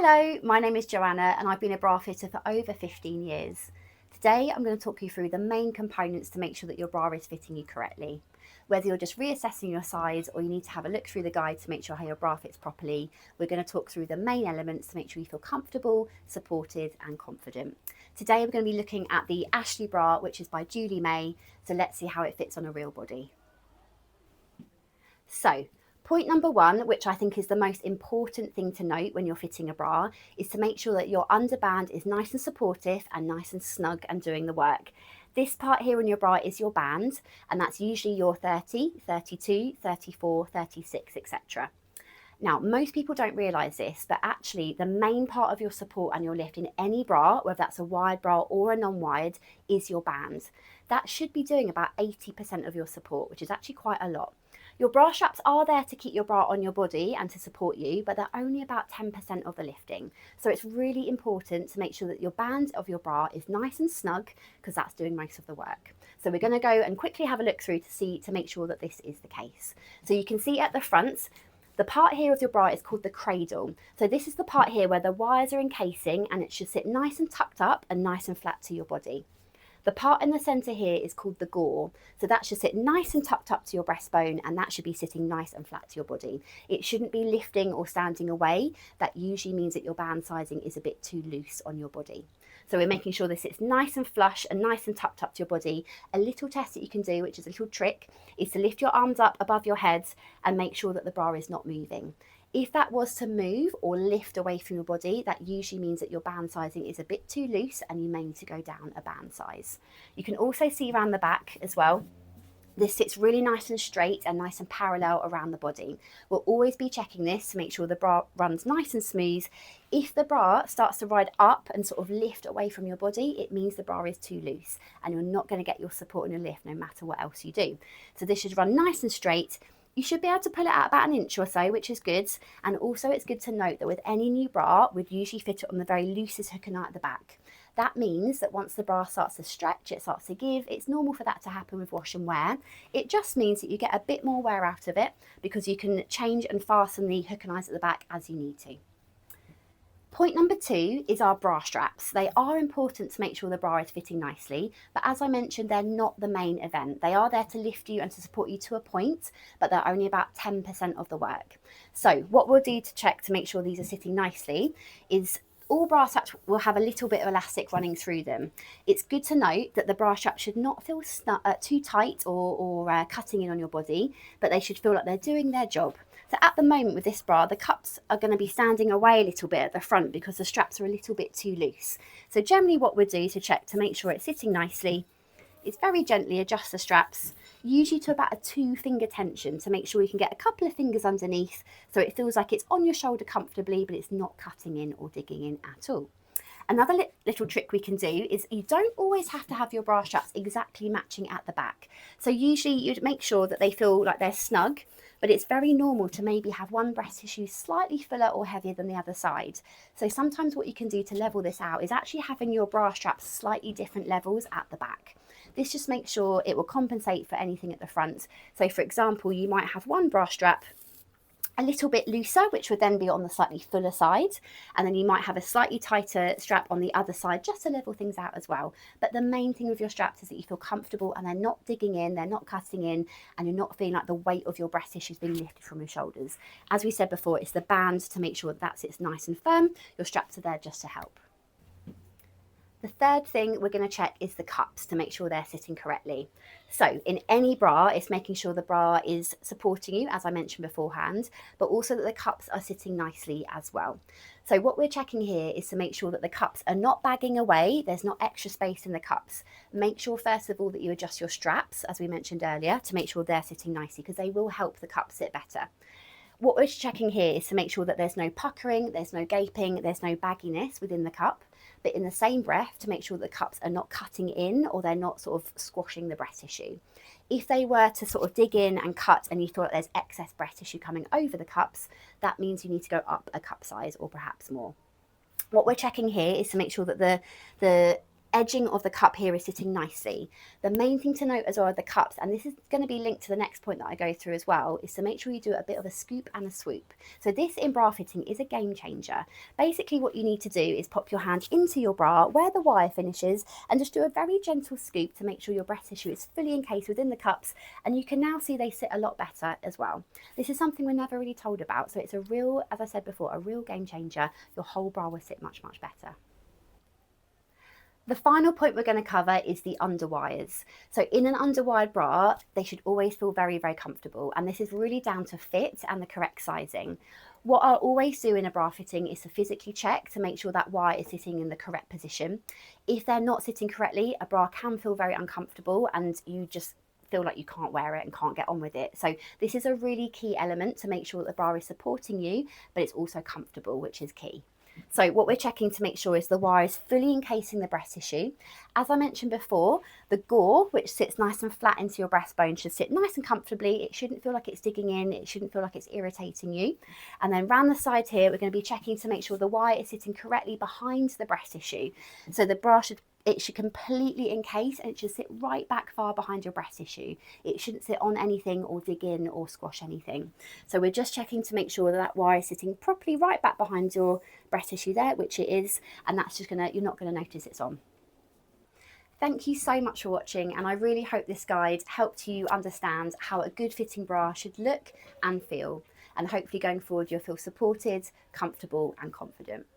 Hello, my name is Joanna and I've been a bra fitter for over 15 years. Today I'm going to talk you through the main components to make sure that your bra is fitting you correctly. Whether you're just reassessing your size or you need to have a look through the guide to make sure how your bra fits properly, we're going to talk through the main elements to make sure you feel comfortable, supported and confident. Today we're going to be looking at the Ashley bra, which is by JulieMay, so let's see how it fits on a real body. So, point number one, which I think is the most important thing to note when you're fitting a bra, is to make sure that your underband is nice and supportive and nice and snug and doing the work. This part here on your bra is your band, and that's usually your 30, 32, 34, 36, etc. Now, most people don't realise this, but actually the main part of your support and your lift in any bra, whether that's a wired bra or a non-wired, is your band. That should be doing about 80% of your support, which is actually quite a lot. Your bra straps are there to keep your bra on your body and to support you, but they're only about 10% of the lifting. So it's really important to make sure that your band of your bra is nice and snug, because that's doing most of the work. So we're going to go and quickly have a look through to make sure that this is the case. So you can see at the front, the part here of your bra is called the cradle. So this is the part here where the wires are encasing and it should sit nice and tucked up and nice and flat to your body. The part in the centre here is called the gore. So that should sit nice and tucked up to your breastbone, and that should be sitting nice and flat to your body. It shouldn't be lifting or standing away. That usually means that your band sizing is a bit too loose on your body. So we're making sure this sits nice and flush and nice and tucked up to your body. A little test that you can do, which is a little trick, is to lift your arms up above your head and make sure that the bra is not moving. If that was to move or lift away from your body, that usually means that your band sizing is a bit too loose and you may need to go down a band size. You can also see around the back as well. This sits really nice and straight and nice and parallel around the body. We'll always be checking this to make sure the bra runs nice and smooth. If the bra starts to ride up and sort of lift away from your body, it means the bra is too loose and you're not going to get your support and your lift no matter what else you do. So this should run nice and straight. You should be able to pull it out about an inch or so, which is good. And also it's good to note that with any new bra, we'd usually fit it on the very loosest hook and eye at the back. That means that once the bra starts to stretch, it starts to give. It's normal for that to happen with wash and wear. It just means that you get a bit more wear out of it because you can change and fasten the hook and eyes at the back as you need to. Point number two is our bra straps. They are important to make sure the bra is fitting nicely, but as I mentioned, they're not the main event. They are there to lift you and to support you to a point, but they're only about 10% of the work. So what we'll do to check to make sure these are sitting nicely is all bra straps will have a little bit of elastic running through them. It's good to note that the bra strap should not feel too tight or cutting in on your body, but they should feel like they're doing their job. So at the moment with this bra, the cups are going to be standing away a little bit at the front because the straps are a little bit too loose. So generally what we'll do to check to make sure it's sitting nicely is very gently adjust the straps, usually to about a 2-finger tension to make sure you can get a couple of fingers underneath so it feels like it's on your shoulder comfortably, but it's not cutting in or digging in at all. Another little trick we can do is you don't always have to have your bra straps exactly matching at the back. So usually you'd make sure that they feel like they're snug, but it's very normal to maybe have one breast tissue slightly fuller or heavier than the other side. So sometimes what you can do to level this out is actually having your bra straps slightly different levels at the back. This just makes sure it will compensate for anything at the front. So for example, you might have one bra strap a little bit looser, which would then be on the slightly fuller side, and then you might have a slightly tighter strap on the other side just to level things out as well. But the main thing with your straps is that you feel comfortable and they're not digging in, they're not cutting in, and you're not feeling like the weight of your breast tissue is being lifted from your shoulders. As we said before, it's the band to make sure that sits nice and firm. Your straps are there just to help. The third thing we're going to check is the cups to make sure they're sitting correctly. So in any bra, it's making sure the bra is supporting you, as I mentioned beforehand, but also that the cups are sitting nicely as well. So what we're checking here is to make sure that the cups are not bagging away, there's not extra space in the cups. Make sure first of all that you adjust your straps, as we mentioned earlier, to make sure they're sitting nicely because they will help the cups sit better. What we're checking here is to make sure that there's no puckering, there's no gaping, there's no bagginess within the cup, but in the same breath to make sure that the cups are not cutting in or they're not sort of squashing the breast tissue. If they were to sort of dig in and cut and you thought there's excess breast tissue coming over the cups, that means you need to go up a cup size or perhaps more. What we're checking here is to make sure that the edging of the cup here is sitting nicely. The main thing to note as well are the cups, and this is going to be linked to the next point that I go through as well, is to make sure you do a bit of a scoop and a swoop. So this in bra fitting is a game changer. Basically what you need to do is pop your hand into your bra where the wire finishes and just do a very gentle scoop to make sure your breast tissue is fully encased within the cups, and you can now see they sit a lot better as well. This is something we're never really told about, so it's a real, as I said before, a real game changer. Your whole bra will sit much, much better. The final point we're going to cover is the underwires. So in an underwired bra, they should always feel very, very comfortable. And this is really down to fit and the correct sizing. What I'll always do in a bra fitting is to physically check to make sure that wire is sitting in the correct position. If they're not sitting correctly, a bra can feel very uncomfortable and you just feel like you can't wear it and can't get on with it. So this is a really key element to make sure that the bra is supporting you, but it's also comfortable, which is key. So what we're checking to make sure is the wire is fully encasing the breast tissue. As I mentioned before, the gore, which sits nice and flat into your breastbone, should sit nice and comfortably. It shouldn't feel like it's digging in. It shouldn't feel like it's irritating you. And then round the side here, we're going to be checking to make sure the wire is sitting correctly behind the breast tissue. So the bra should completely encase, and it should sit right back far behind your breast tissue. It shouldn't sit on anything or dig in or squash anything. So we're just checking to make sure that that wire is sitting properly right back behind your breast tissue there, which it is, and that's just you're not gonna notice it's on. Thank you so much for watching, and I really hope this guide helped you understand how a good fitting bra should look and feel, and hopefully going forward you'll feel supported, comfortable and confident.